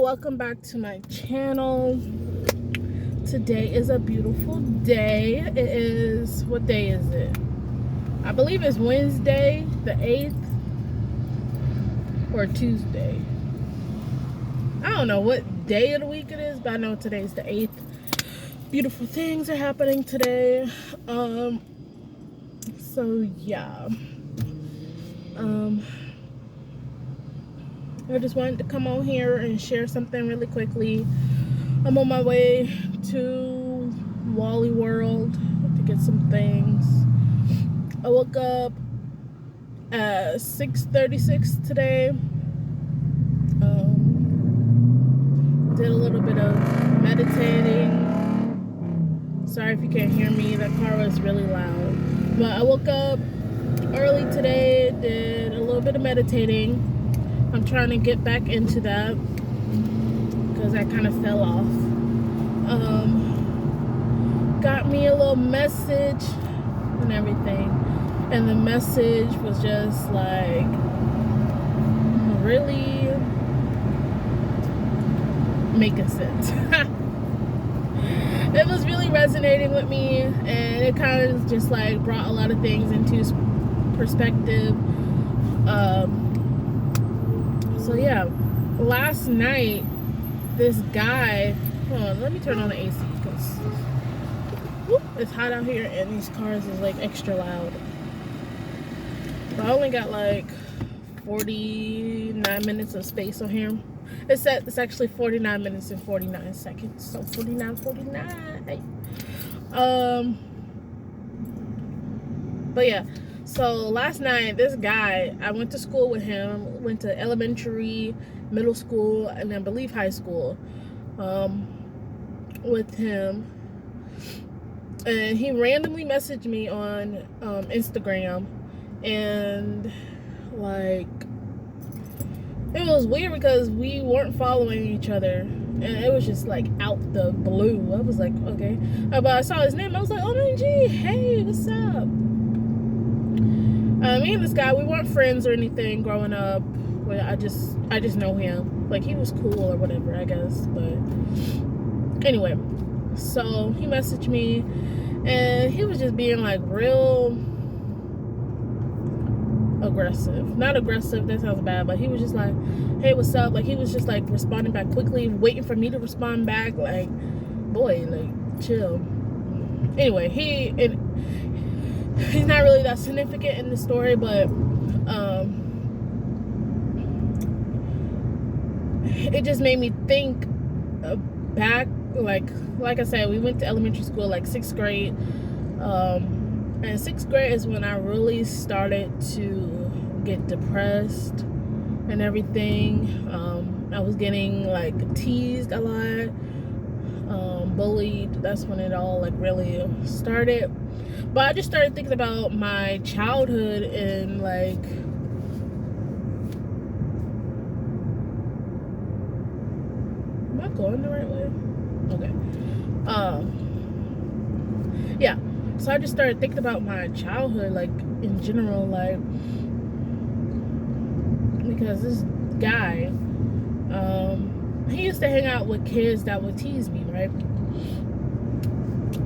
welcome back to my channel. Today is a beautiful day. It is, what day is it? I believe it's Wednesday the 8th or Tuesday. I don't know what day of the week it is, but I know today's the 8th. Beautiful things are happening today. So yeah. I just wanted to come on here and share something really quickly. I'm on my way to Wally World to get some things. I woke up at 6:36 today. Did a little bit of meditating. Sorry if you can't hear me, that car was really loud. But I woke up early today, did a little bit of meditating. I'm trying to get back into that because I kind of fell off. Got me a little message and everything, and the message was just like really making sense. It was really resonating with me, and it kind of just like brought a lot of things into perspective. So yeah, last night, this guy, hold on, let me turn on the AC because it's hot out here and these cars is like extra loud. But I only got like 49 minutes of space on here. It's actually 49 minutes and 49 seconds. So 49. But yeah. So last night, this guy, I went to school with him, went to elementary, middle school, and I believe high school with him. And he randomly messaged me on Instagram, and like, it was weird because we weren't following each other, and it was just like out the blue. I was like, okay. But I saw his name, I was like, OMG, hey, what's up? Me and this guy, we weren't friends or anything growing up. I just know him. Like, he was cool or whatever, I guess. But anyway, so he messaged me, and he was just being like real aggressive. Not aggressive, that sounds bad, but he was just like, hey, what's up? Like, he was just like responding back quickly, waiting for me to respond back. Like, boy, like, chill. Anyway, he's not really that significant in the story, but it just made me think back, like I said, we went to elementary school, like 6th grade, and 6th grade is when I really started to get depressed and everything. I was getting like teased a lot, bullied. That's when it all like really started. But I just started thinking about my childhood and like, am I going the right way? Okay. Yeah. So I just started thinking about my childhood, like in general, like, because this guy, he used to hang out with kids that would tease me, right?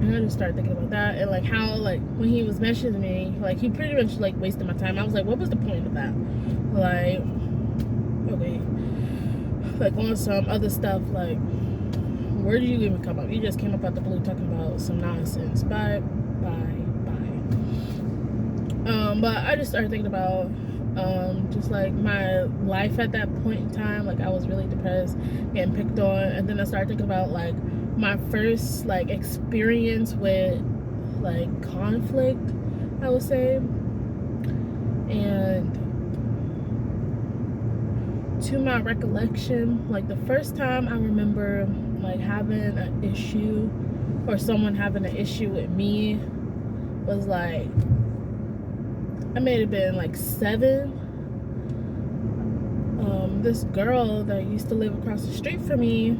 And I just started thinking about that, and like how, like, when he was messaging me, like, he pretty much like wasted my time. I was like, what was the point of that? Like, okay, like on some other stuff, like, where did you even come up? You just came up out the blue talking about some nonsense. Bye. But I just started thinking about just like my life at that point in time. Like, I was really depressed, getting picked on, and then I started thinking about like my first like experience with like conflict, I would say. And to my recollection, like the first time I remember like having an issue or someone having an issue with me was like, I may have been like 7. This girl that used to live across the street from me,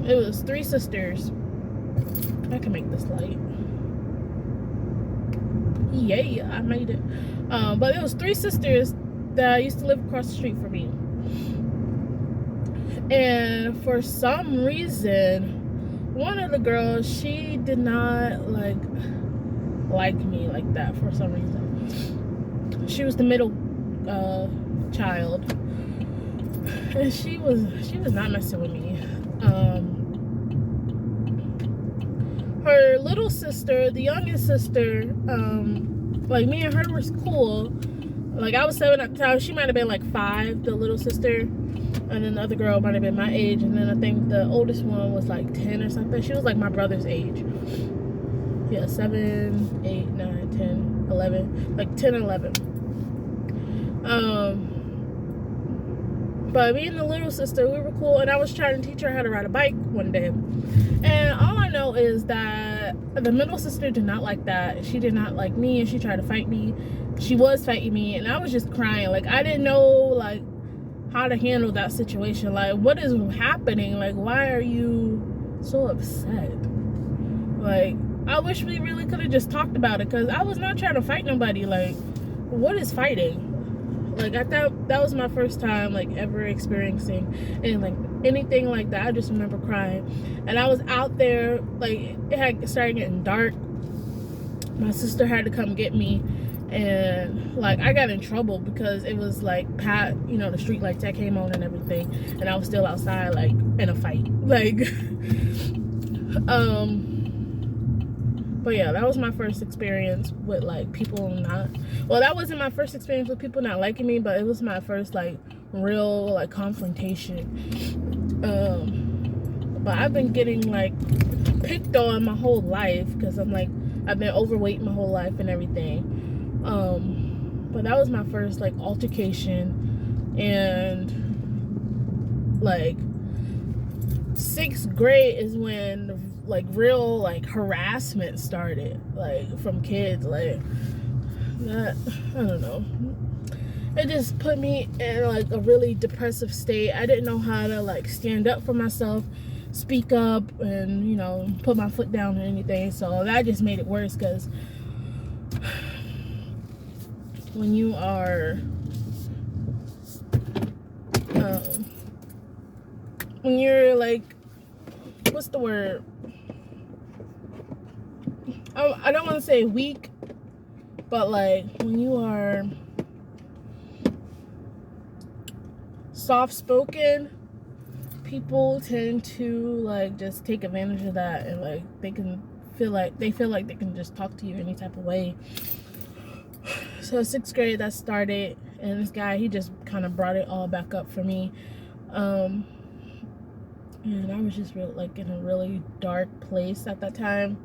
it was 3 sisters. I can make this light. Yeah, I made it. But it was 3 sisters that used to live across the street from me. And for some reason, one of the girls, she did not like me like that for some reason. She was the middle child, and she was not messing with me. Her little sister, the youngest sister, like me and her was cool. Like I was 7 at the time. She might have been like 5, the little sister, and then the other girl might have been my age. And then I think the oldest one was like 10 or something. She was like my brother's age. Yeah, 7, 8, 9, 10, 11, like 10, 11. But me and the little sister, we were cool, and I was trying to teach her how to ride a bike one day. And all I know is that the middle sister did not like that. She did not like me, and she tried to fight me. She was fighting me, and I was just crying. Like, I didn't know, like, how to handle that situation. Like, what is happening? Like, why are you so upset? Like, I wish we really could have just talked about it, because I was not trying to fight nobody. Like, what is fighting? Like, I thought that was my first time, like, ever experiencing anything like that. I just remember crying. And I was out there, like, it had started getting dark. My sister had to come get me. And, like, I got in trouble because it was, like, the street lights that came on and everything. And I was still outside, like, in a fight. Like, but yeah, that was my first experience with, like, people not... Well, that wasn't my first experience with people not liking me, but it was my first, like, real, like, confrontation. But I've been getting, like, picked on my whole life because I'm, like, I've been overweight my whole life and everything. But that was my first, like, altercation. And, like, 6th grade is when, like, real, like, harassment started, like, from kids. Like, that, I don't know, it just put me in, like, a really depressive state. I didn't know how to, like, stand up for myself, speak up, and, you know, put my foot down or anything. So that just made it worse, because when you are when you're, like, what's the word? I don't want to say weak, but, like, when you are soft-spoken, people tend to, like, just take advantage of that, and, like, they feel like they can just talk to you any type of way. So 6th grade, that started, and this guy, he just kind of brought it all back up for me. And I was just really, like, in a really dark place at that time.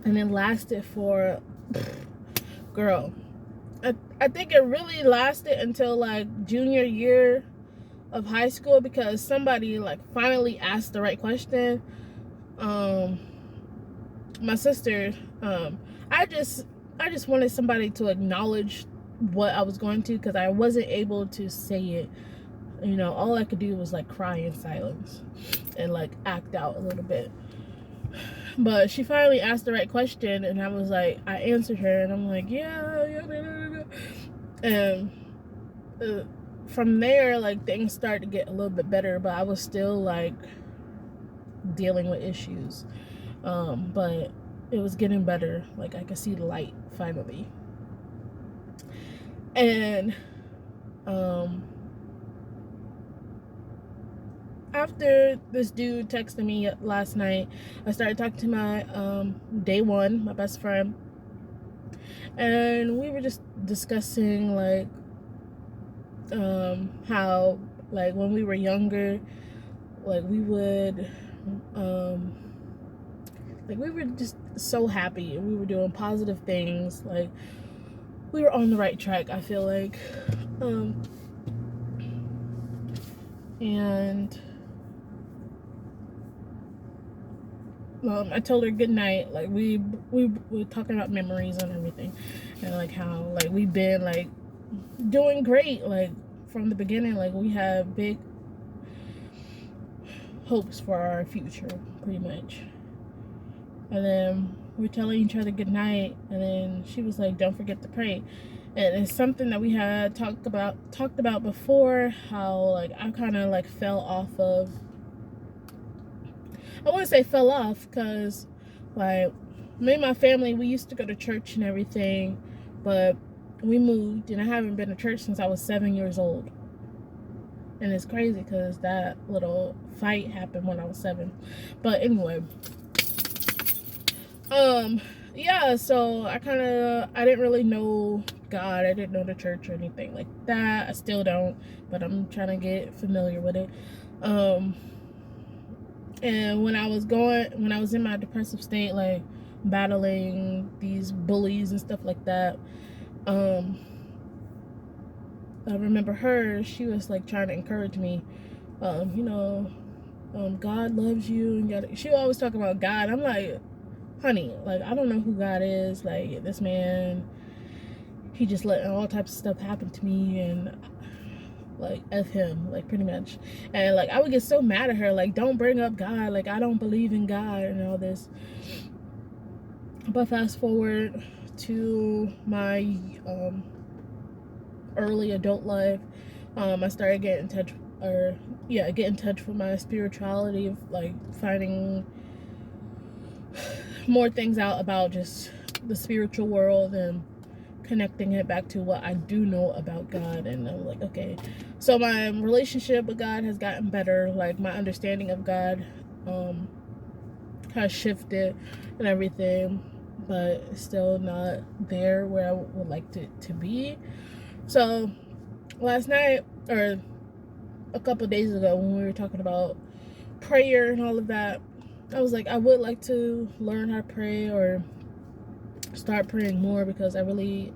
And it lasted for, girl, I think it really lasted until, like, junior year of high school, because somebody, like, finally asked the right question. My sister, I just wanted somebody to acknowledge what I was going to, because I wasn't able to say it. You know, all I could do was, like, cry in silence and, like, act out a little bit. But she finally asked the right question, and I was like, I answered her, and I'm like, yeah. And from there, like, things started to get a little bit better, but I was still, like, dealing with issues. But it was getting better. Like, I could see the light finally. And after this dude texted me last night, I started talking to my day one, my best friend, and we were just discussing, like, how, like, when we were younger, like, we would like, we were just so happy, and we were doing positive things. Like, we were on the right track, I feel like. And I told her good night. Like, we were talking about memories and everything, and, like, how, like, we've been, like, doing great, like, from the beginning. Like, we have big hopes for our future, pretty much. And then we're telling each other good night, and then she was like, don't forget to pray. And it's something that we had talked about before, how like I kind of like fell off of, I wouldn't say fell off, because like me and my family, we used to go to church and everything, but we moved and I haven't been to church since I was 7 years old. And it's crazy because that little fight happened when I was 7. But anyway, yeah, so I didn't really know God. I didn't know the church or anything like that. I still don't, but I'm trying to get familiar with it. And when I was in my depressive state, like battling these bullies and stuff like that, I remember she was like trying to encourage me, God loves you, and she always talk about God. I'm like, honey, like I don't know who God is. Like this man, he just let all types of stuff happen to me, and like F him, like pretty much. And like I would get so mad at her, like don't bring up God, like I don't believe in God and all this. But fast forward to my early adult life, I started getting in touch with my spirituality, like finding more things out about just the spiritual world and connecting it back to what I do know about God. And I'm like, okay, so my relationship with God has gotten better. Like my understanding of God has shifted and everything, but still not there where I would like to be. So last night, or a couple of days ago, when we were talking about prayer and all of that, I was like, I would like to learn how to pray or start praying more, because I really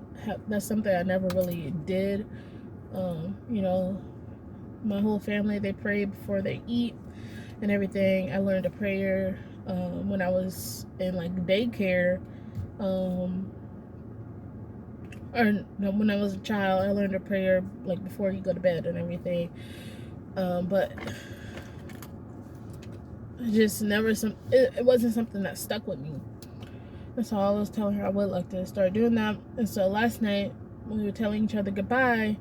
that's something I never really did. My whole family, they pray before they eat and everything. I learned a prayer when I was in like daycare, or no, when I was a child. I learned a prayer like before you go to bed and everything. But it wasn't something that stuck with me. And so I was telling her I would like to start doing that. And so last night when we were telling each other goodbye,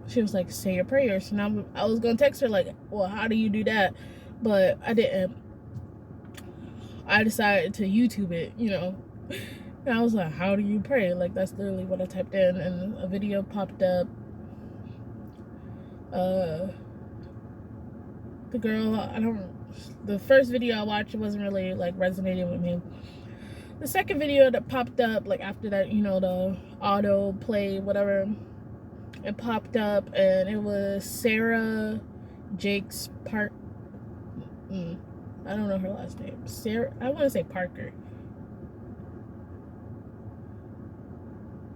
she was like, say your prayers. And I was gonna text her like, well, how do you do that? But I didn't. I decided to YouTube it, And I was like, how do you pray? Like that's literally what I typed in, and a video popped up. The first video I watched wasn't really like resonating with me. The second video that popped up, like after that, the auto play, whatever, it popped up, and it was Sarah Jake's I don't know her last name. Sarah, I want to say Parker.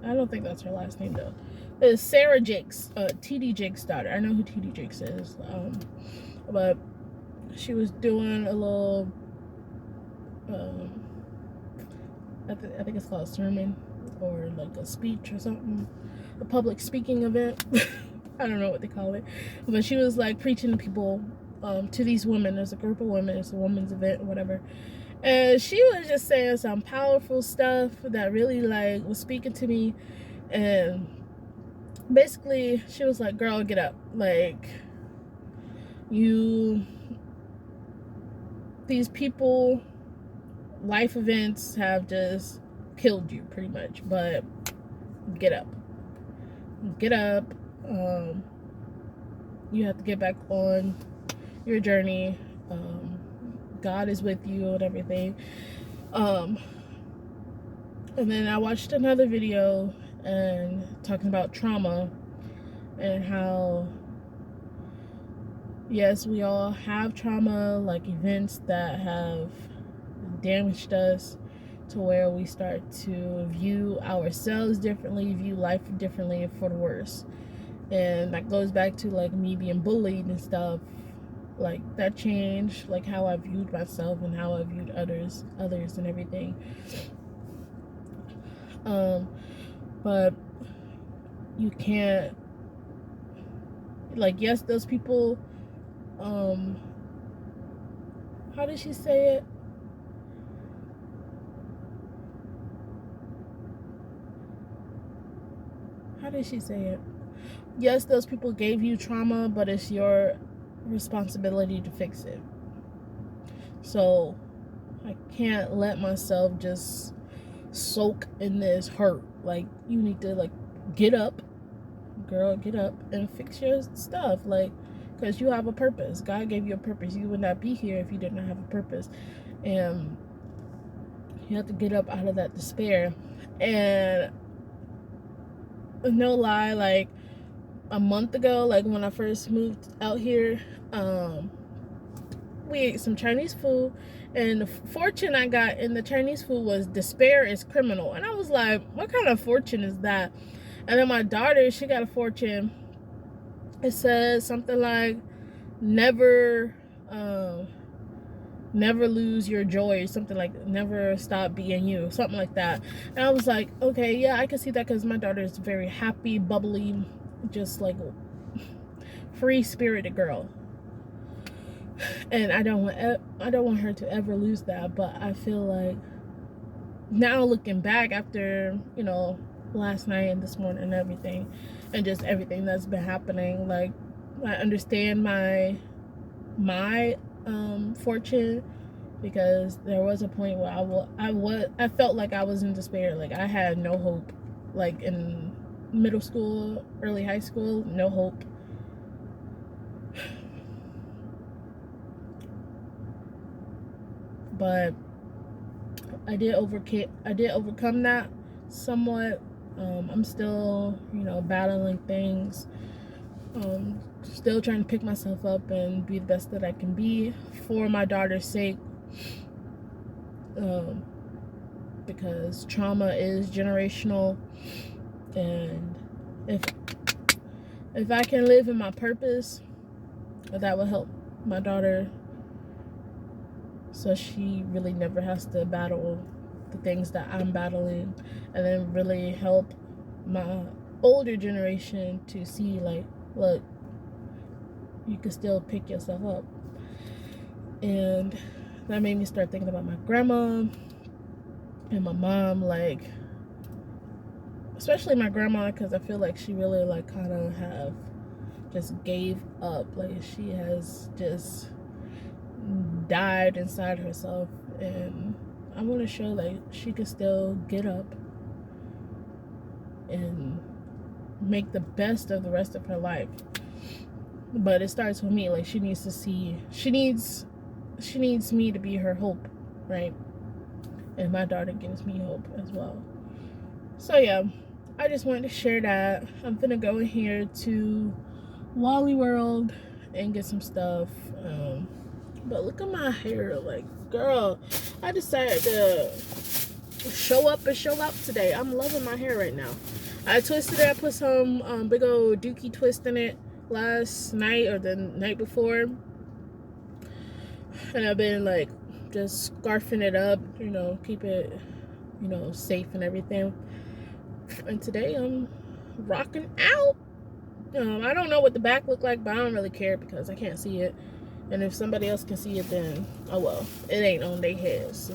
I don't think that's her last name though. It's Sarah Jakes, TD Jake's daughter. I know who TD Jakes is. But she was doing a little, I think it's called a sermon, or like a speech or something, a public speaking event. I don't know what they call it, but she was like preaching to people, to these women. There's a group of women. It's a women's event or whatever, and she was just saying some powerful stuff that really like was speaking to me. And basically she was like, girl, get up, like these people, life events have just killed you pretty much, but get up. You have to get back on your journey. God is with you and everything. And then I watched another video and talking about trauma, and how yes, we all have trauma, like events that have damaged us to where we start to view ourselves differently, view life differently for the worse. And that goes back to like me being bullied and stuff. Like that changed like how I viewed myself and how I viewed others and everything. But you can't, like, yes, those people, how did she say it? did she say it? Yes, those people gave you trauma, but it's your responsibility to fix it. So I can't let myself just soak in this hurt. Like, you need to, like, get up, girl, get up and fix your stuff. Like, because you have a purpose. God gave you a purpose. You would not be here if you did not have a purpose. And you have to get up out of that despair. And no lie, like, a month ago, like when I first moved out here, we ate some Chinese food, and the fortune I got in the Chinese food was despair is criminal. And I was like, what kind of fortune is that? And then my daughter, she got a fortune. It says something like never lose your joy, or something like never stop being you, something like that. And I was like, okay, yeah, I can see that, because my daughter is very happy, bubbly, just like free-spirited girl, and I don't want her to ever lose that. But I feel like now, looking back after, you know, last night and this morning and everything, and just everything that's been happening, like, I understand my fortune, because there was a point where I felt like I was in despair. Like, I had no hope, like in middle school, early high school, no hope. But I did overcome that somewhat. I'm still, you know, battling things. Still trying to pick myself up and be the best that I can be for my daughter's sake. Because trauma is generational, and if I can live in my purpose, that will help my daughter, so she really never has to battle the things that I'm battling, and then really help my older generation to see, like, look, you can still pick yourself up. And that made me start thinking about my grandma and my mom, like, especially my grandma, because I feel like she really, like, kind of have just gave up. Like, she has just died inside herself, and I want to show, like, she can still get up and make the best of the rest of her life. But it starts with me. Like, she needs to see, she needs me to be her hope, right? And my daughter gives me hope as well. So yeah, I just wanted to share that. I'm gonna go in here to Wally World and get some stuff. But look at my hair, like, girl, I decided to show up and show out today. I'm loving my hair right now. I twisted it. I put some big old dookie twist in it last night or the night before, and I've been, like, just scarfing it up, you know, keep it, you know, safe and everything. And today I'm rocking out. I don't know what the back look like, but I don't really care because I can't see it. And if somebody else can see it, then oh well, it ain't on their head. So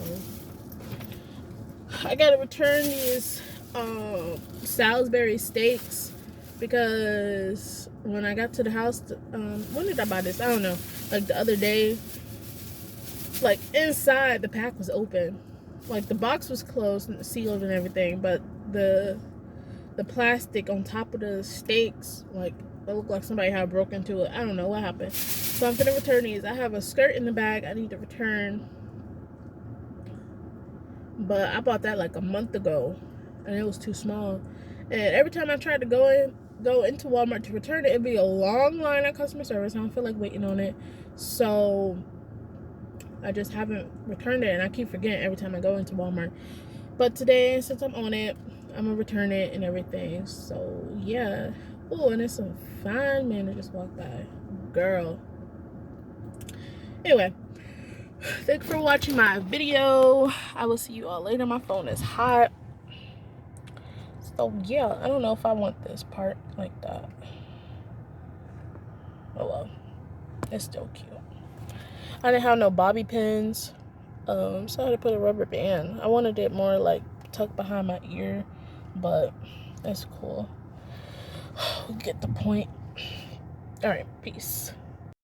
I gotta return these Salisbury steaks, because when I got to the house, when did I buy this? I don't know. Like the other day, like inside the pack was open, like the box was closed and sealed and everything, but the plastic on top of the steaks, like, it looked like somebody had broke into it. I don't know what happened. So I'm gonna return these. I have a skirt in the bag I need to return, but I bought that like a month ago and it was too small. And every time I tried to go into Walmart to return it, it'd be a long line at customer service. I don't feel like waiting on it, so I just haven't returned it, and I keep forgetting every time I go into Walmart. But today, since I'm on it, I'm gonna return it and everything. So yeah. Oh, and there's some fine men that just walked by, girl. Anyway, thanks for watching my video. I will see you all later. My phone is hot. So yeah, I don't know if I want this part like that. Oh well, it's still cute. I didn't have no bobby pins, so I had to put a rubber band. I wanted it more like tucked behind my ear, but that's cool. Get the point. All right, peace.